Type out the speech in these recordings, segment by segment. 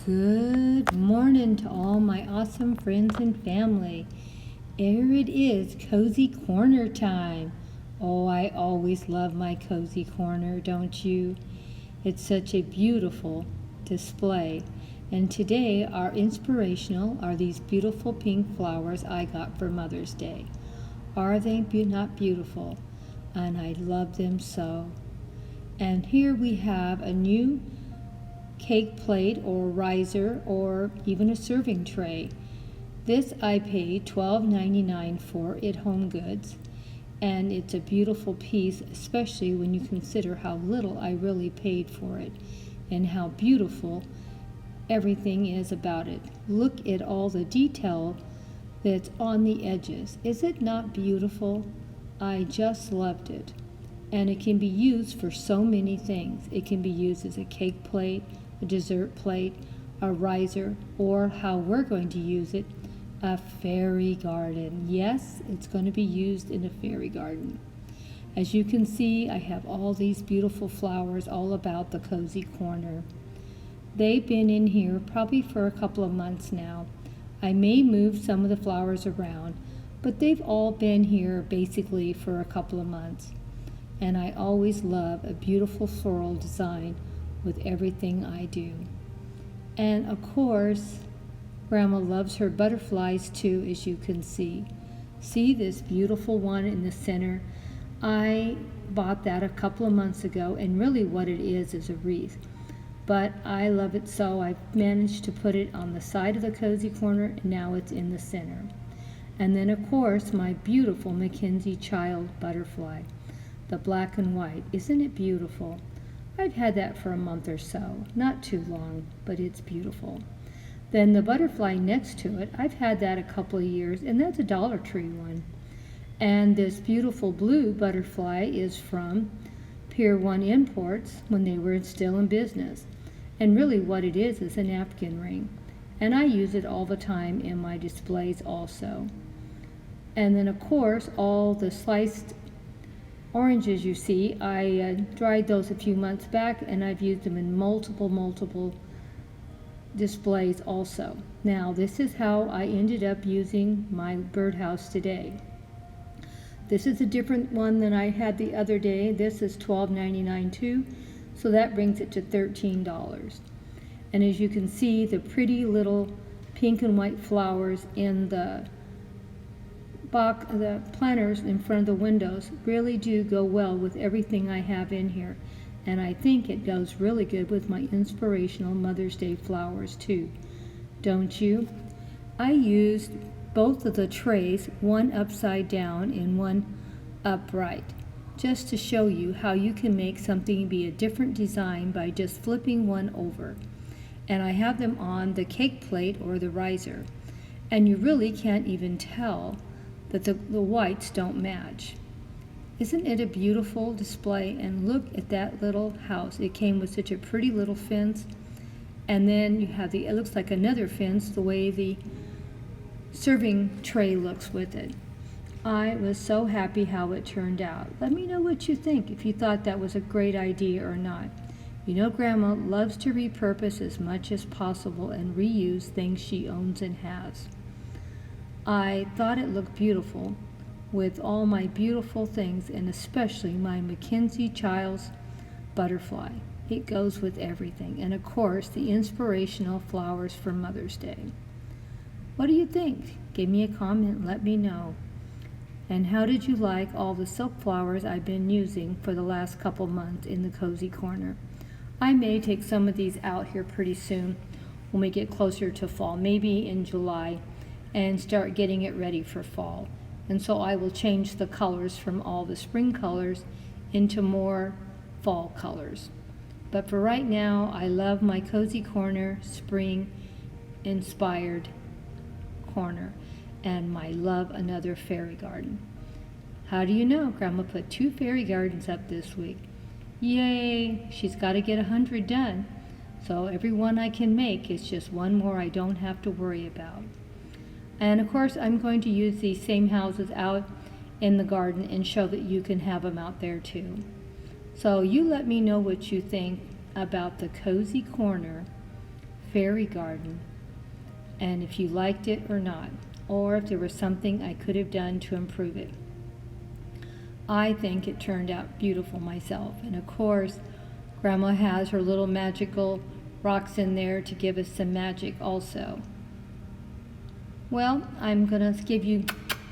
Good morning to all my awesome friends and family. Here it is, Cozy Corner time. Oh, I always love my Cozy Corner, don't you? It's such a beautiful display. And today our inspirational are these beautiful pink flowers I got for Mother's Day. Are they not beautiful? And I love them so. And here we have a new cake plate or riser or even a serving tray. This I paid $12.99 for at Home Goods, and it's a beautiful piece, especially when you consider how little I really paid for it and how beautiful everything is about it. Look at all the detail that's on the edges. Is it not beautiful? I just loved it. And it can be used for so many things. It can be used as a cake plate, a dessert plate, a riser, or how we're going to use it, a fairy garden. Yes, it's going to be used in a fairy garden. As you can see, I have all these beautiful flowers all about the Cozy Corner. They've been in here probably for a couple of months now. I may move some of the flowers around, but they've all been here basically for a couple of months. And I always love a beautiful floral design with everything I do. And of course, Grandma loves her butterflies too, as you can see. See this beautiful one in the center? I bought that a couple of months ago, and really what it is a wreath. But I love it so I've managed to put it on the side of the Cozy Corner, and now it's in the center. And then of course my beautiful Mackenzie Child butterfly, the black and white. Isn't it beautiful? I've had that for a month or so, not too long, but it's beautiful. Then the butterfly next to it, I've had that a couple of years, and that's a Dollar Tree one. And this beautiful blue butterfly is from Pier 1 Imports when they were still in business. And really what it is a napkin ring. And I use it all the time in my displays also. And then of course all the sliced oranges you see, I dried those a few months back, and I've used them in multiple displays also. Now this is how I ended up using my birdhouse today. This is a different one than I had the other day. This is $12.99 too, so that brings it to $13. And as you can see, the pretty little pink and white flowers in the planters in front of the windows really do go well with everything I have in here. And I think it goes really good with my inspirational Mother's Day flowers too. Don't you? I used both of the trays, one upside down and one upright, just to show you how you can make something be a different design by just flipping one over. And I have them on the cake plate or the riser. And you really can't even tell that the whites don't match. Isn't it a beautiful display? And look at that little house. It came with such a pretty little fence, and then you have it looks like another fence the way the serving tray looks with it. I was so happy how it turned out. Let me know what you think, if you thought that was a great idea or not. You know Grandma loves to repurpose as much as possible and reuse things she owns and has. I thought it looked beautiful with all my beautiful things, and especially my Mackenzie Child's butterfly. It goes with everything. And of course, the inspirational flowers for Mother's Day. What do you think? Give me a comment, let me know. And how did you like all the silk flowers I've been using for the last couple months in the Cozy Corner? I may take some of these out here pretty soon when we get closer to fall, maybe in July, and start getting it ready for fall. And so I will change the colors from all the spring colors into more fall colors. But for right now, I love my Cozy Corner spring inspired corner, and I love another fairy garden. How do you know? Grandma put 2 fairy gardens up this week. Yay! She's got to get 100 done. So every one I can make is just one more I don't have to worry about. And of course, I'm going to use these same houses out in the garden and show that you can have them out there too. So you let me know what you think about the Cozy Corner fairy garden, and if you liked it or not, or if there was something I could have done to improve it. I think it turned out beautiful myself, and of course, Grandma has her little magical rocks in there to give us some magic also. Well, I'm going to give you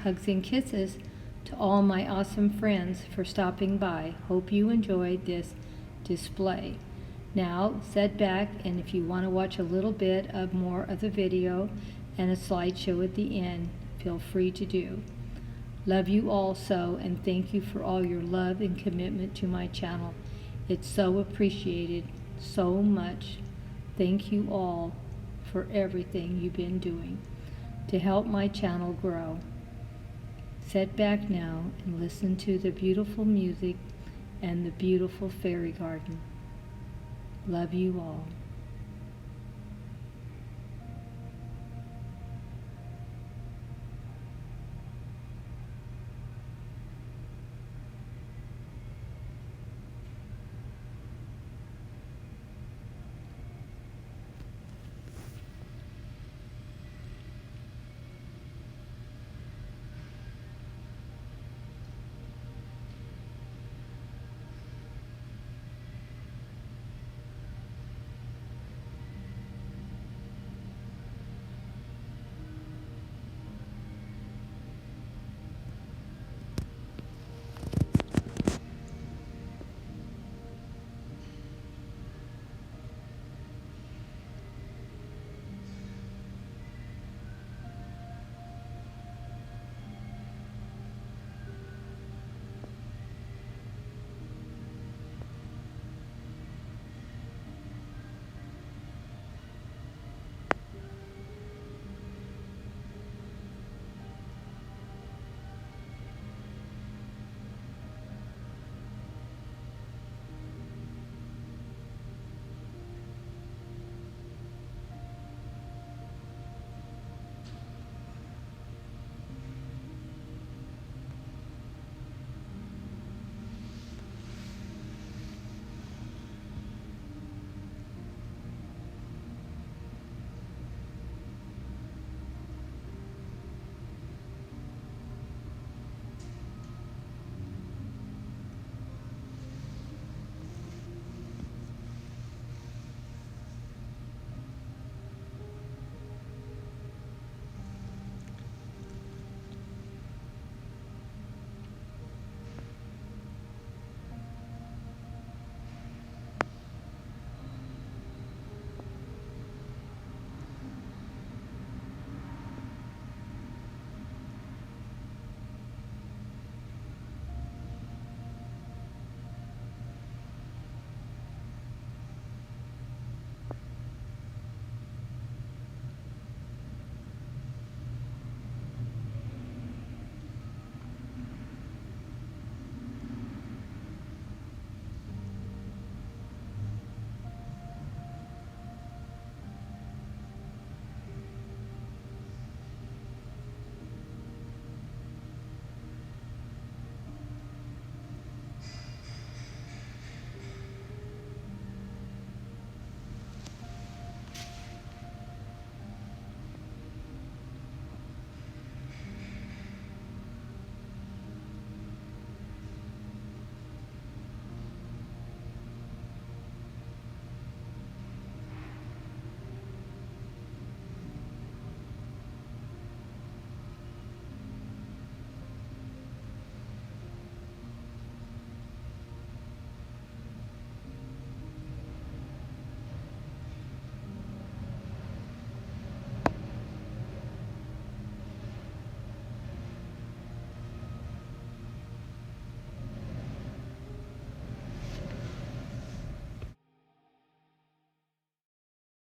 hugs and kisses to all my awesome friends for stopping by. Hope you enjoyed this display. Now, sit back, and if you want to watch a little bit of more of the video and a slideshow at the end, feel free to do. Love you all so, and thank you for all your love and commitment to my channel. It's so appreciated, so much. Thank you all for everything you've been doing to help my channel grow. Sit back now and listen to the beautiful music and the beautiful fairy garden. Love you all.